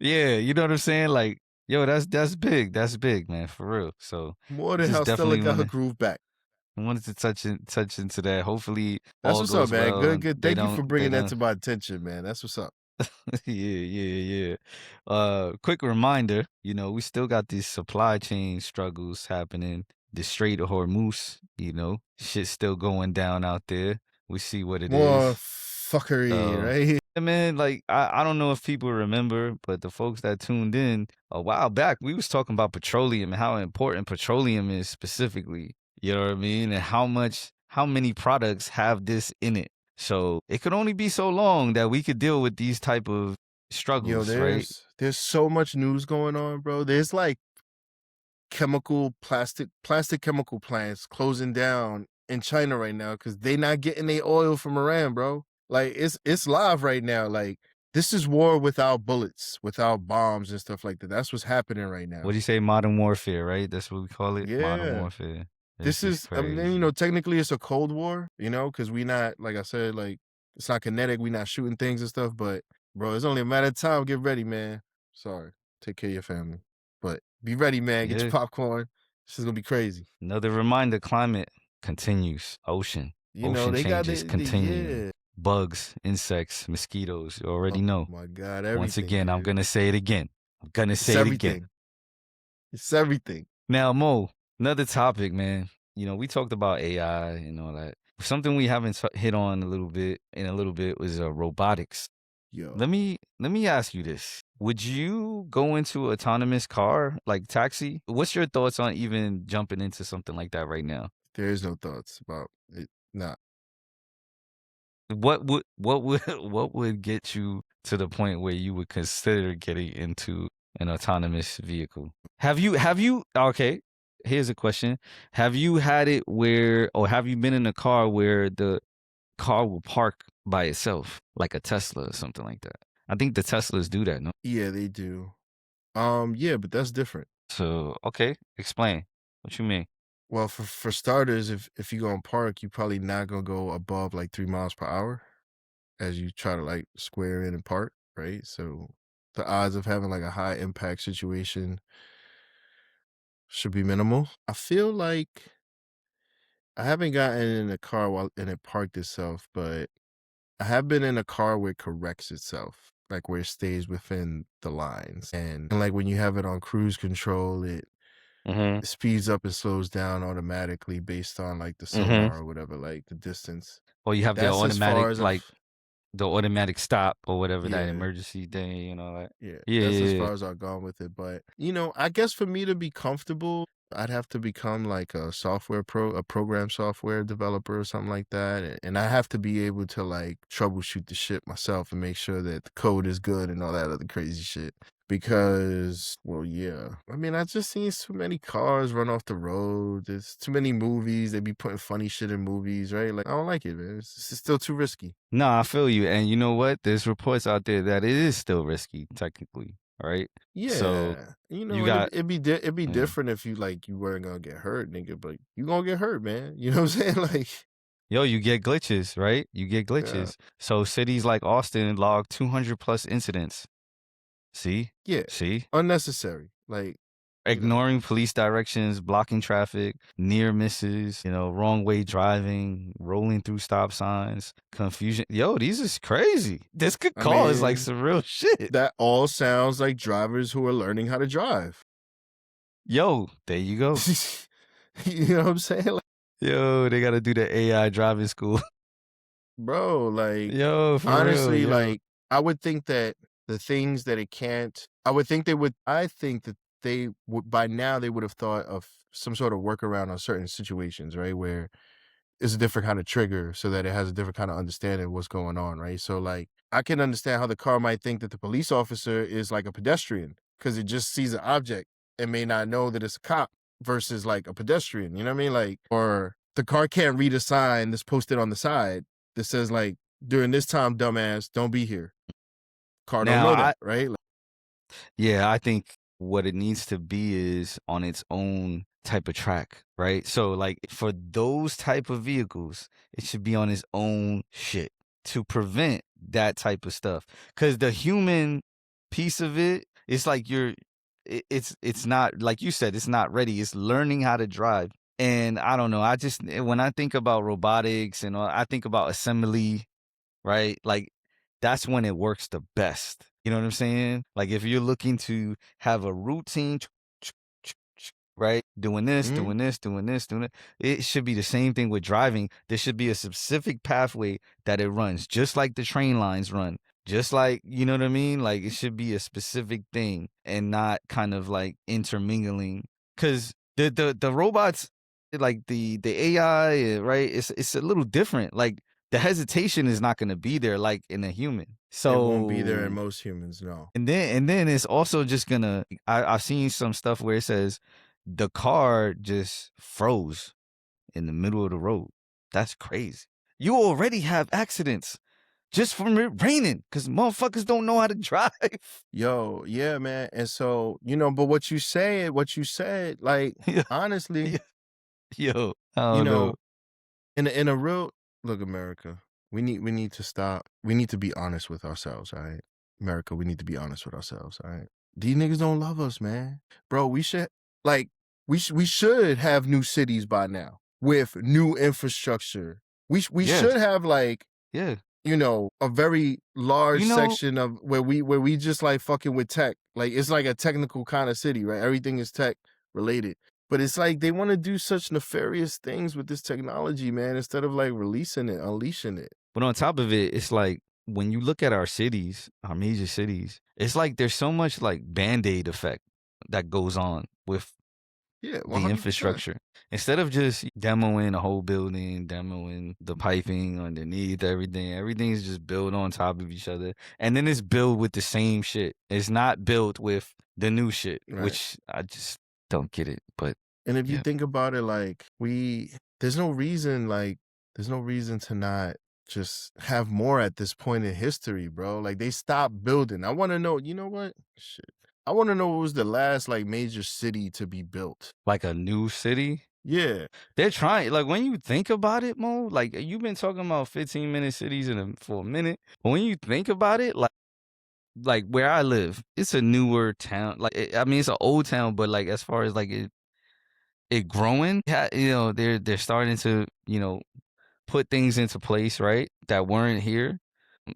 Yeah, you know what I'm saying? Like, yo, that's big. That's big, man, for real. So More than just how Stella definitely got her groove back. wanted to touch into that. Hopefully That's all what's up, goes man. well Good, and good. they Thank you for they bringing that don't to my attention, man. That's what's up. yeah. Quick reminder, we still got these supply chain struggles happening. The Strait of Hormuz, shit's still going down out there. We see what it More is. fuckery, right? Yeah, man, like I don't know if people remember, but the folks that tuned in a while back, we was talking about petroleum and how important petroleum is specifically. You know what I mean? And how many products have this in it. So it could only be so long that we could deal with these type of Yo, struggles, right? there's so much news going on, bro. There's like plastic chemical plants closing down in China right now because they not getting their oil from Iran, bro. Like it's live right now. Like this is war without bullets, without bombs and stuff like that. That's what's happening right What do now. you say? Modern warfare, right? That's what we call it. Modern Yeah. warfare. This This is is, I mean, you know, crazy. technically it's a cold war, you know, because we not, like I said, like it's not kinetic. We not shooting things and stuff, but bro, it's only a matter of time. Get ready, man. Sorry. Take care of your family. But be ready, man. Get your Yeah. popcorn. This is gonna be crazy. Another reminder: climate continues. You know, Ocean they got changes continue. yeah. Bugs, insects, mosquitoes. You Oh already know. my God, Once everything, again, I'm dude. gonna say it again. I'm gonna It's say it again. everything. It's everything. Now, Mo, another topic, man. We talked about AI and all that. Something we haven't hit on a little bit was robotics. Yo, Let me ask you this. Would you go into autonomous car like taxi? What's your thoughts on even jumping into something like that right now? there is no thoughts about it. Nah. What would what would get you to the point where you would consider getting into an autonomous vehicle? Have you okay, here's a question. Have you had it where or have you been in a car where the car will park by itself, like a Tesla or something like that? I think the Teslas do that, no? Yeah, they do. Yeah, but that's different. So, okay, explain. What you mean? Well, for starters, if you go in park, you probably not gonna go above like 3 miles per hour as you try to like square in and park, right? So the odds of having like a high impact situation should be minimal. I feel like I haven't gotten in a car while and it parked itself, but I have been in a car where it corrects itself, like where it stays within the lines. And like when you have it on cruise control, it Mhm. speeds up and slows down automatically based on like the Mhm. sonar or whatever, like the distance. Or you have the That's as far automatic as like the automatic stop or whatever that yeah, emergency thing, that. yeah, Yeah, that's as yeah, yeah. far as I've gone with it. But you know, I guess for me to be comfortable, I'd have to become like a program software developer or something like that. And I have to be able to like troubleshoot the shit myself and make sure that the code is good and all that other crazy shit. Because, well, yeah. I mean, I just seen too many cars run off the road. There's too many movies. They be putting funny shit in movies, right? Like, I don't like it, man. It's still too risky. No, I feel you. And you know what? There's reports out there that it is still risky, technically. All right. So Yeah, you you know, and got it'd be yeah. different if you like you weren't gonna get hurt, nigga. But you gonna get hurt, man. You know what I'm saying? Like, Yo, you get glitches, right? You get yeah, glitches. So cities like Austin log 200 plus incidents. See? yeah, See? unnecessary. Like, you know, Ignoring police directions, blocking traffic, near misses, wrong way driving, rolling through stop signs, confusion. Yo, these is crazy. This could I cause like mean, some real shit. that all sounds like drivers who are learning how to drive. Yo, there you go. You know what I'm saying? Like, Yo, they gotta do the AI driving school. bro, like, Yo, for real, honestly, yo. like, I would think that the things that it can't, I would think they would, I think that they would, by now, they would have thought of some sort of workaround on certain situations, right? Where it's a different kind of trigger so that it has a different kind of understanding of what's going on, right? So, like, I can understand how the car might think that the police officer is like a pedestrian because it just sees an object and may not know that it's a cop versus like a pedestrian. You know what I mean? Like, or the car can't read a sign that's posted on the side that says like, during this time, dumbass, don't be here. Car don't Now know I that, right? Like, Yeah, I think what it needs to be is on its own type of track, right? So like for those type of vehicles, it should be on its own shit to prevent that type of stuff. Cause the human piece of it, it's like it's not like you said, it's not ready. It's learning how to drive. And I don't know. When I think about robotics and all, I think about assembly, right? Like that's when it works the best. You know what I'm saying? Like if you're looking to have a routine, right? Doing this, mhm. doing this, doing this, doing it. It should be the same thing with driving. There should be a specific pathway that it runs, just like the train lines run. Just like, you know what I mean? Like it should be a specific thing and not kind of like intermingling. Cause the robots, like the AI, right? It's a little different. Like the hesitation is not gonna be there like in a human. It won't be there in So most humans, no. and then it's also just gonna I've seen some stuff where it says the car just froze in the middle of the road. That's crazy. You already have accidents just from it raining because motherfuckers don't know how to drive. Yo, yeah, man. And so, but what you said, like, Yeah, honestly, yeah. Yo, I you don't know. know, in a real look, America, we need to stop. We need to be honest with ourselves, all right? America, we need to be honest with ourselves, all right? These niggas don't love us, man. Bro, we should like we should have new cities by now with new infrastructure. We Yes, should have like yeah. a very large You know, section of where we just like fucking with tech. Like it's like a technical kind of city, right? Everything is tech related. But it's like they want to do such nefarious things with this technology, man, instead of like releasing it, unleashing it. but on top of it, it's like when you look at our cities, our major cities, it's like there's so much like band-aid effect that goes on with Yeah, the 100%. infrastructure. Instead of just demoing a whole building, demoing the piping underneath everything is just built on top of each other. And then it's built with the same shit. It's not built with the new shit, Right. which I just don't get it. But And if you yeah, think about it, like there's no reason to not just have more at this point in history, bro. Like they stopped building. I want to know, you know what? Shit. I want to know what was the last like major city to be built. like a new city. Yeah. They're trying, like when you think about it, Mo, like you've been talking about 15-minute cities for a minute. But when you think about it, like where I live, it's a newer town. Like I mean, it's an old town, but like as far as like it growing, they're starting to put things into place, right, that weren't here.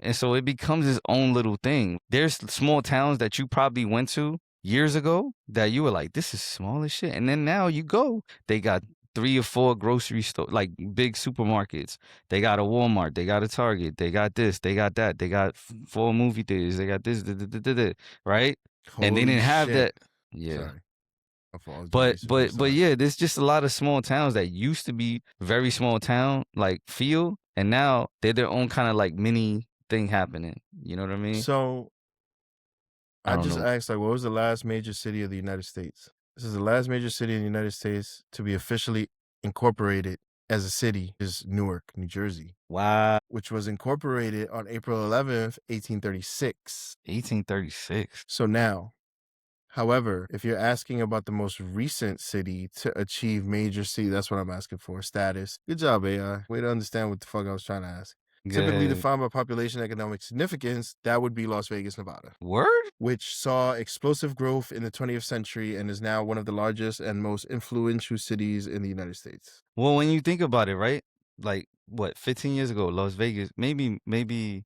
And so it becomes its own little thing. There's small towns that you probably went to years ago that you were like, this is small as shit. And then now you go, they got 3 or 4 grocery stores, like big supermarkets. They got a Walmart, they got a Target, they got this, they got that, they got 4 movie theaters, they got this, right? And they Holy didn't have shit. that. Yeah. Sorry. My fault. I was just But researching but but something. yeah, there's just a lot of small towns that used to be very small town, like feel, and now they're their own kind of like mini thing happening. You know what I mean? So I I don't just know. asked, like, what was the last major city of the United States? This is the last major city in the United States to be officially incorporated as a city is Newark, New Jersey, Wow, which was incorporated on April 11th, 1836. 1836. So now, however, if you're asking about the most recent city to achieve major city, that's what I'm asking for, status. Good job, AI. Way to understand what the fuck I was trying to ask. Typically Good defined by population economic significance, that would be Las Vegas, Nevada, word. which saw explosive growth in the 20th century and is now one of the largest and most influential cities in the United States. Well, when you think about it, right? Like what, 15 years ago, Las Vegas, maybe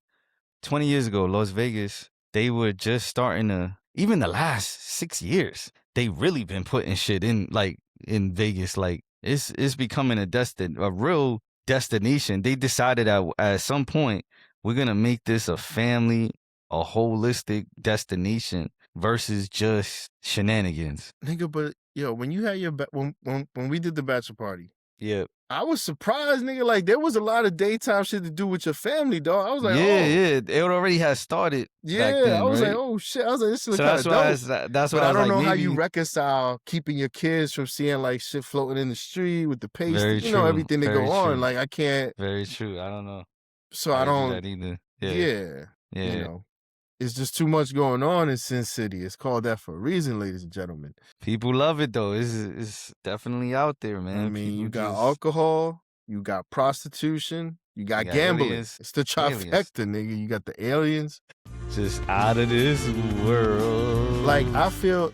20 years ago, Las Vegas, they were just starting to, even the last 6 years, they really been putting shit in, like in Vegas. Like it's becoming a real destination. They decided at some point, we're going to make this a family, a holistic destination versus just shenanigans. Nigga, but yo, when you had when we did the bachelor party, Yeah. I was surprised, nigga. Like there was a lot of daytime shit to do with your family, dog. I was like, Yeah, oh, yeah. It already had started back yeah. I then, was like, right? oh shit. I was like, this is So kind of dope. that's But why I I was don't like, know how you maybe reconcile keeping your kids from seeing like shit floating in the street with the paste, very true. everything that Very go on. true. Like I can't. Very true. I don't know. So I I could do don't. that either. Yeah. Yeah, you Yeah. know, it's just too much going on in Sin City. It's called that for a reason, ladies and gentlemen. People love it though. It's definitely out there, I man. mean, People you got just alcohol, you got prostitution, you you got got gambling. aliens. It's the Aliens. trifecta, nigga. You got the aliens. Just out of this world. Like I feel